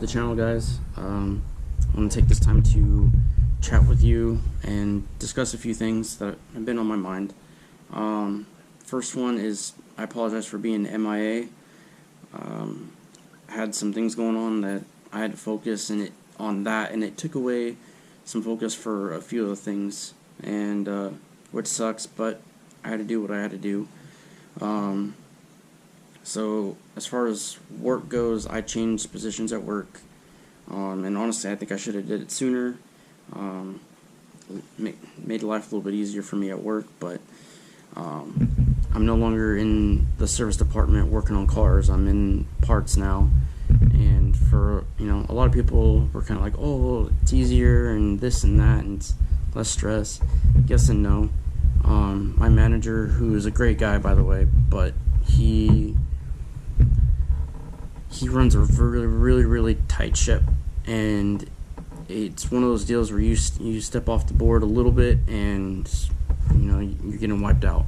the channel, guys. I want to take this time to chat with you and discuss a few things that have been on my mind. First one is I apologize for being MIA. I had some things going on that I had to focus on that, and it took away some focus for a few other things, and which sucks, but I had to do what I had to do. So as far as work goes, I changed positions at work, and honestly I think I should have did it sooner. Made life a little bit easier for me at work, but I'm no longer in the service department working on cars. I'm in parts now, and for a lot of people were kind of like, oh, it's easier and this and that and it's less stress. Yes and no. My manager, who is a great guy by the way, but he runs a really tight ship, and it's one of those deals where you step off the board a little bit and you're getting wiped out.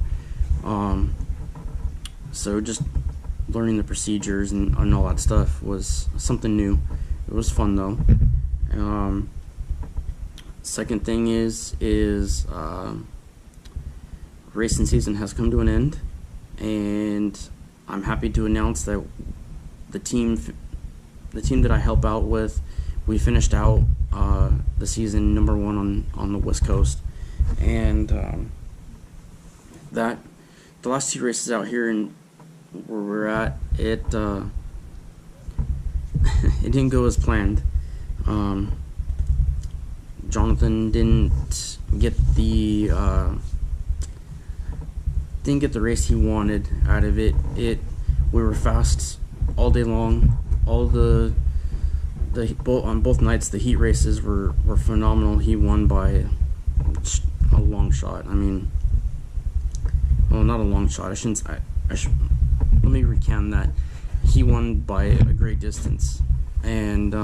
So just learning the procedures and all that stuff was something new. It was fun though. Second thing is racing season has come to an end, and I'm happy to announce that the team that I help out with, we finished out the season number 1 on the West Coast, and that the last 2 races out here in where we're at, it it didn't go as planned. Jonathan didn't get the race he wanted out of it. We were fast all day long. On both nights, the heat races were phenomenal. He won by a long shot. I mean, well, not a long shot. Let me recant that. He won by a great distance, and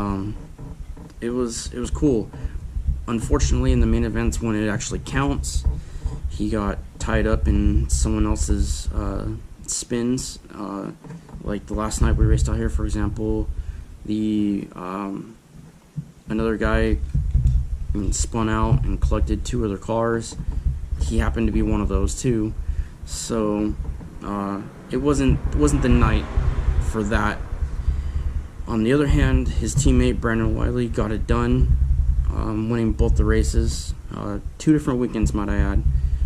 it was cool. Unfortunately, in the main events, when it actually counts, he got tied up in someone else's spins. Like the last night we raced out here, for example, another guy spun out and collected 2 other cars. He happened to be one of those too. So it wasn't the night for that. On the other hand, his teammate Brandon Wiley got it done, winning both the races. 2 different weekends, might I add.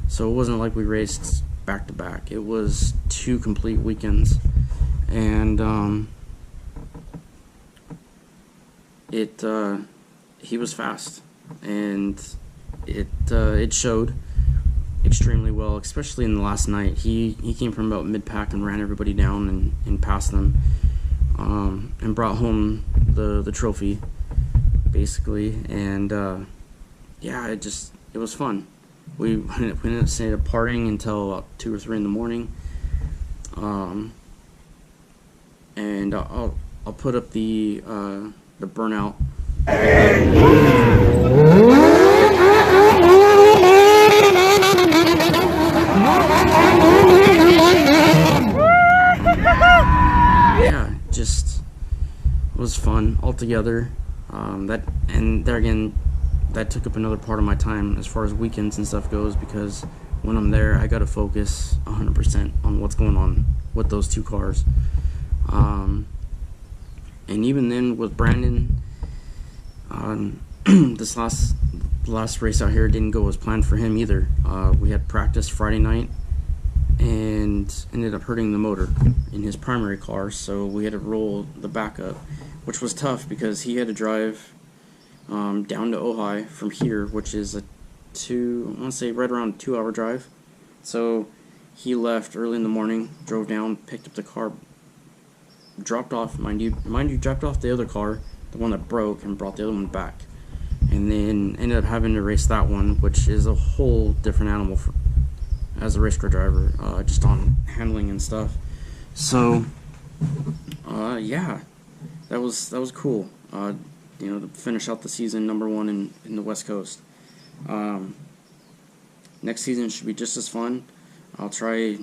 So it wasn't like we raced back to back. It was 2 complete weekends, and he was fast, and it showed extremely well, especially in the last night. He came from about mid-pack and ran everybody down and passed them, and brought home the trophy, basically. And yeah, it was fun. We ended up staying up partying until about 2 or 3 in the morning. And I'll put up the burnout. Yeah, just was fun altogether. That took up another part of my time as far as weekends and stuff goes, because when I'm there, I gotta focus 100% on what's going on with those 2 cars. And even then, with Brandon, this last race out here didn't go as planned for him either. We had practice Friday night and ended up hurting the motor in his primary car, so we had to roll the backup, which was tough because he had to drive down to Ojai from here, which is I want to say right around a 2-hour drive. So he left early in the morning, drove down, picked up the car, dropped off, mind you, dropped off the other car, the one that broke, and brought the other one back, and then ended up having to race that one, which is a whole different animal as a race car driver, just on handling and stuff. So yeah, that was cool. To finish out the season number 1 in the West Coast. Next season should be just as fun. I'll try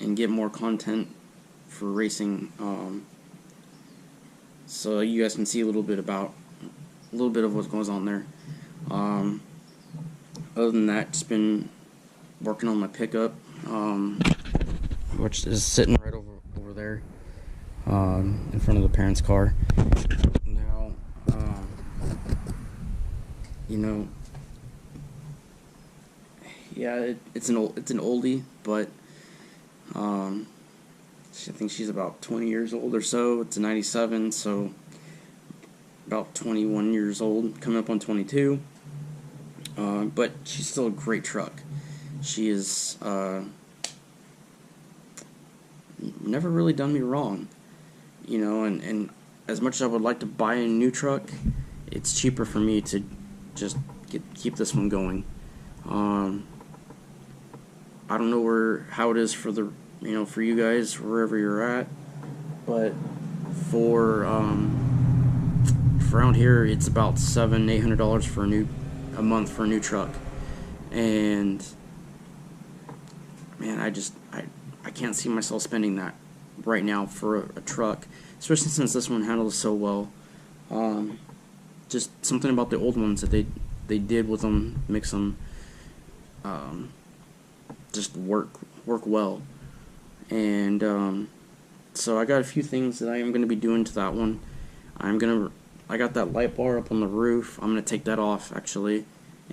and get more content for racing so you guys can see a little bit of what goes on there. Other than that, just been working on my pickup, which is sitting right over there, in front of the parents' car. Now, you know, yeah, it's an oldie, but I think she's about 20 years old or so. It's a 97, so about 21 years old, coming up on 22. But she's still a great truck. She is never really done me wrong, you know. And as much as I would like to buy a new truck, it's cheaper for me to just keep this one going. I don't know how it is for for you guys wherever you're at, but for around here it's about $700-800 for a month for a new truck, and man, I can't see myself spending that right now for a truck, especially since this one handles so well. Just something about the old ones that they did with them makes them just work well. And so I got a few things that I am going to be doing to that one. I got that light bar up on the roof. I'm going to take that off actually,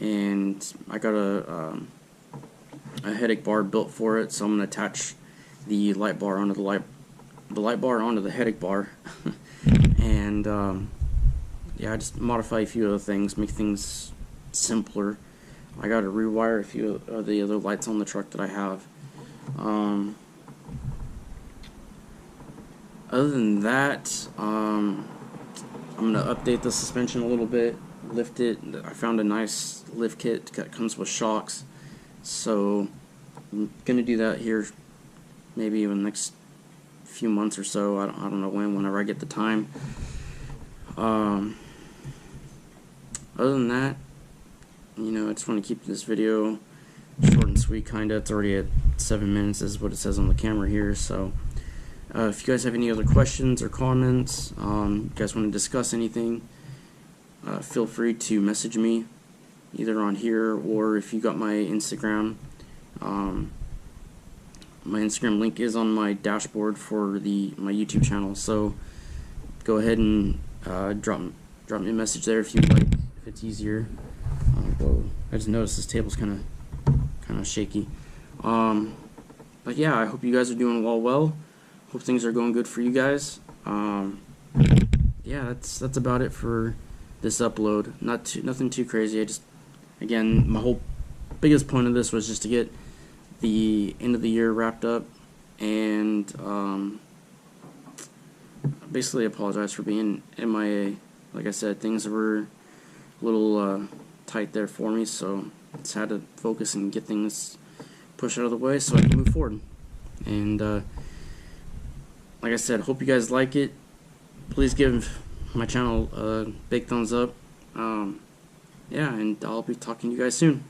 and I got a headache bar built for it, so I'm going to attach the light bar onto the light bar onto the headache bar. And yeah, I just modify a few other things, make things simpler. I got to rewire a few of the other lights on the truck that I have. Other than that, I'm going to update the suspension a little bit, lift it. I found a nice lift kit that comes with shocks, so I'm going to do that here maybe in the next few months or so. I don't know whenever I get the time. Other than that, you know, I just want to keep this video short and sweet, kinda. It's already at 7 minutes, is what it says on the camera here. So if you guys have any other questions or comments, you guys want to discuss anything, feel free to message me either on here, or if you got my Instagram. My Instagram link is on my dashboard for my YouTube channel, so go ahead and drop me a message there if you'd like, if it's easier. Whoa, I just noticed this table's kind of shaky. But yeah, I hope you guys are doing well. Hope things are going good for you guys. Yeah, that's about it for this upload. Nothing too crazy. Again, my whole biggest point of this was just to get the end of the year wrapped up, and basically apologize for being M.I.A. Like I said, things were a little tight there for me, so I just had to focus and get things pushed out of the way so I can move forward. And like I said, hope you guys like it. Please give my channel a big thumbs up. Yeah, and I'll be talking to you guys soon.